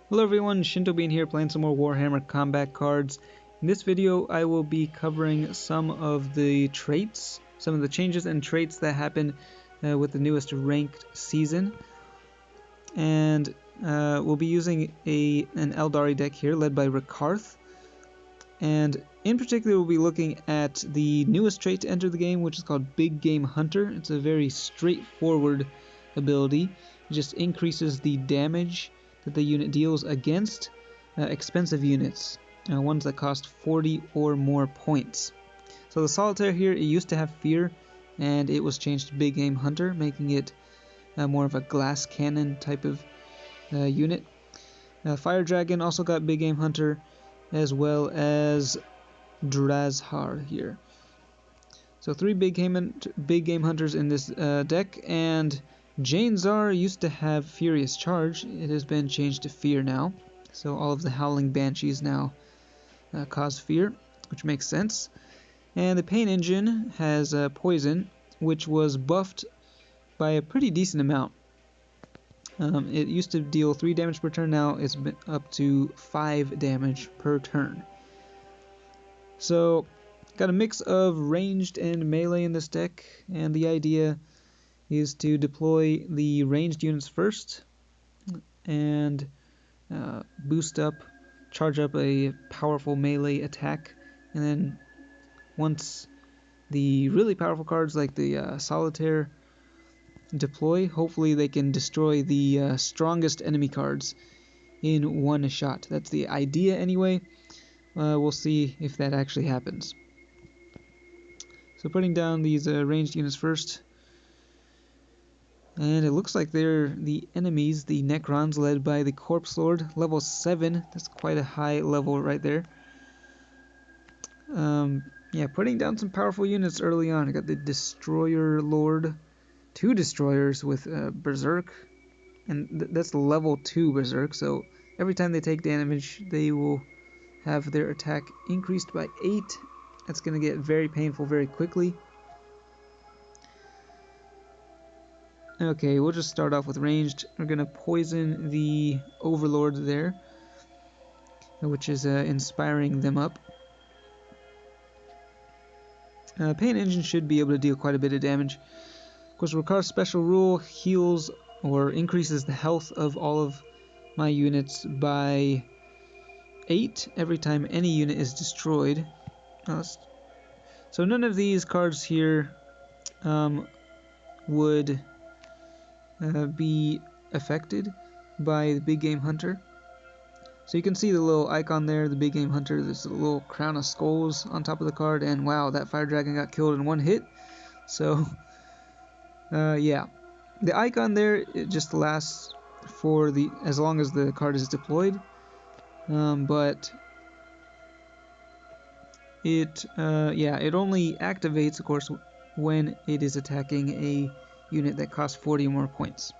Hello everyone, Shinto Bean here playing some more Warhammer combat cards. In this video I will be covering some of the traits, some of the changes and traits that happen with the newest ranked season. And we'll be using an Eldari deck here led by Rikarth. And in particular we'll be looking at the newest trait to enter the game, which is called Big Game Hunter. It's a very straightforward ability. It just increases the damage that the unit deals against expensive units, ones that cost 40 or more points. So the Solitaire here, it used to have Fear, and it was changed to Big Game Hunter, making it more of a glass cannon type of unit. Fire Dragon also got Big Game Hunter, as well as Drazhar here. So 3 Big Game Hunters in this deck, and Janezar used to have Furious Charge. It has been changed to Fear now. So all of the Howling Banshees now cause Fear, which makes sense. And the Pain Engine has Poison, which was buffed by a pretty decent amount. It used to deal 3 damage per turn, now it's been up to 5 damage per turn. So, got a mix of ranged and melee in this deck, and the idea is to deploy the ranged units first and charge up a powerful melee attack, and then once the really powerful cards like the Solitaire deploy, hopefully they can destroy the strongest enemy cards in one shot. That's the idea anyway. We'll see if that actually happens. So putting down these ranged units first. And it looks like they're the enemies, the Necrons, led by the Corpse Lord, level 7. That's quite a high level right there. Yeah, putting down some powerful units early on. I got the Destroyer Lord, 2 Destroyers with Berserk, and that's level 2 Berserk, so every time they take damage, they will have their attack increased by 8. That's going to get very painful very quickly. Okay, we'll just start off with ranged. We're going to poison the Overlord there, which is inspiring them up. Pain Engine should be able to deal quite a bit of damage. Of course, Rikarth's special rule heals or increases the health of all of my units by 8 every time any unit is destroyed. So none of these cards here would be affected by the Big Game Hunter. So you can see the little icon there, the Big Game Hunter. There's a little crown of skulls on top of the card, and wow, that Fire Dragon got killed in one hit. So yeah, the icon there, it just lasts for as long as the card is deployed, but it only activates, of course, when it is attacking a unit that costs 40 or more points.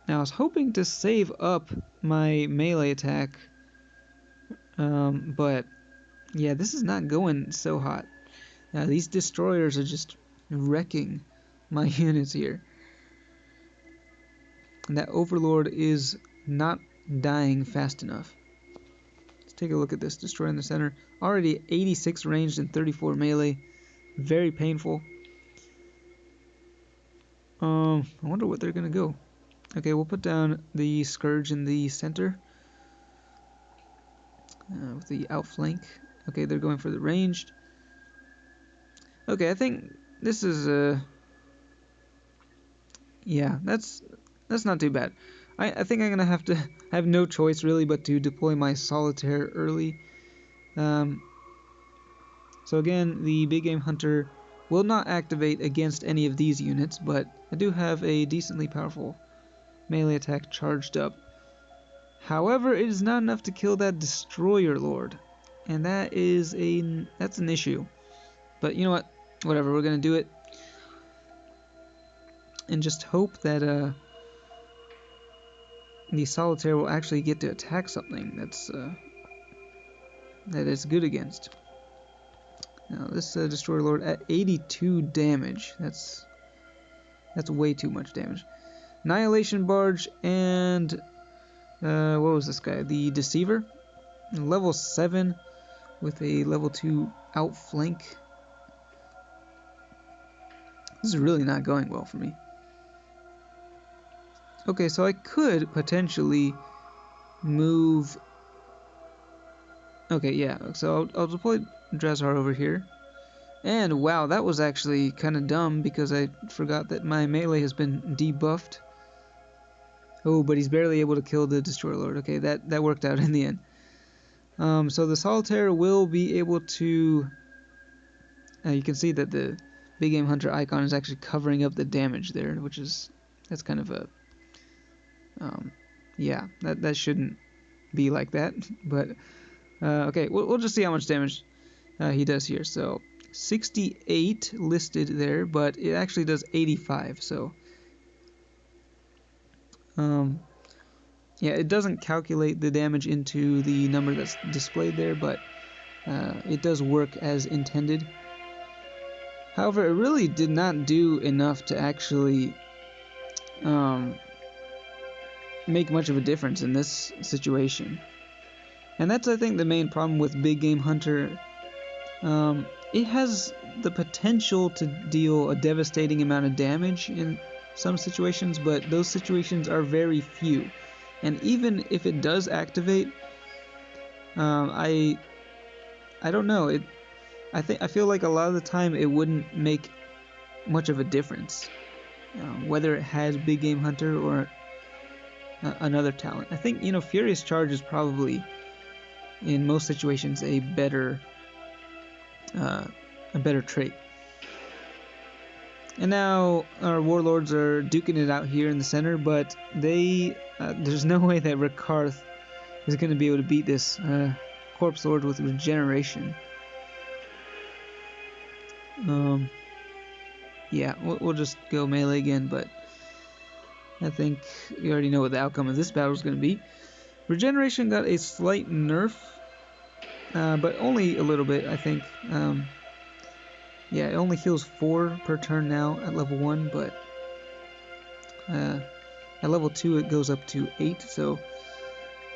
Now I was hoping to save up my melee attack, but yeah, this is not going so hot. These destroyers are just wrecking my units here. And that Overlord is not dying fast enough. Let's take a look at this destroyer in the center. Already 86 ranged and 34 melee. Very painful. I wonder what they're gonna go. Okay, we'll put down the Scourge in the center with the outflank. Okay, they're going for the ranged. Okay, I think this is yeah, that's not too bad. I think I'm gonna have to have no choice really but to deploy my Solitaire early. So again, the Big Game Hunter will not activate against any of these units, but I do have a decently powerful melee attack charged up. However, it is not enough to kill that Destroyer Lord, and that's an issue. But you know what? Whatever, we're gonna do it, and just hope that the Solitaire will actually get to attack something that is good against. Now this Destroyer Lord at 82 damage. That's way too much damage. Annihilation Barge and What was this guy? The Deceiver, level 7 with a level 2 outflank. This is really not going well for me. Okay, so I could potentially move. Okay, yeah. So I'll deploy Drazhar over here. And wow, that was actually kind of dumb because I forgot that my melee has been debuffed. Oh, but he's barely able to kill the Destroyer Lord. Okay, that worked out in the end. So the Solitaire will be able to... you can see that the Big Game Hunter icon is actually covering up the damage there, which is... That's kind of a... yeah, that shouldn't be like that. But, okay, we'll just see how much damage he does here. So, 68 listed there, but it actually does 85, so... yeah, it doesn't calculate the damage into the number that's displayed there, but it does work as intended. However, it really did not do enough to actually make much of a difference in this situation. And that's, I think, the main problem with Big Game Hunter. It has the potential to deal a devastating amount of damage in some situations, but those situations are very few. And even if it does activate, I don't know. I feel like a lot of the time it wouldn't make much of a difference, whether it has Big Game Hunter or another talent. I think, you know, Furious Charge is probably in most situations a better trait. And now our warlords are duking it out here in the center, but there's no way that Rakarth is going to be able to beat this Corpse Lord with Regeneration. Yeah, we'll just go melee again, but I think you already know what the outcome of this battle is going to be. Regeneration got a slight nerf, but only a little bit, I think. Yeah, it only heals 4 per turn now at level 1, but at level 2 it goes up to 8, so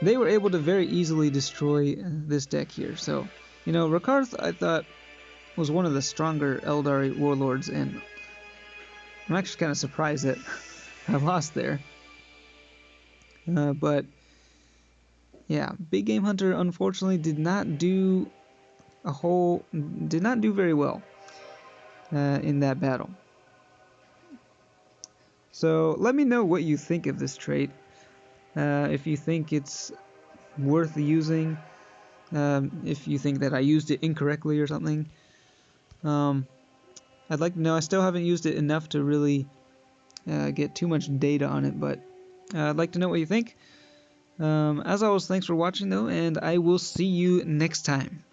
they were able to very easily destroy this deck here. So, you know, Rakarth, I thought, was one of the stronger Eldari warlords, and I'm actually kind of surprised that I lost there. But yeah, Big Game Hunter unfortunately did not do very well in that battle. So let me know what you think of this trait. If you think it's worth using, if you think that I used it incorrectly or something. I'd like to know. I still haven't used it enough to really get too much data on it, but I'd like to know what you think. As always, thanks for watching though, and I will see you next time.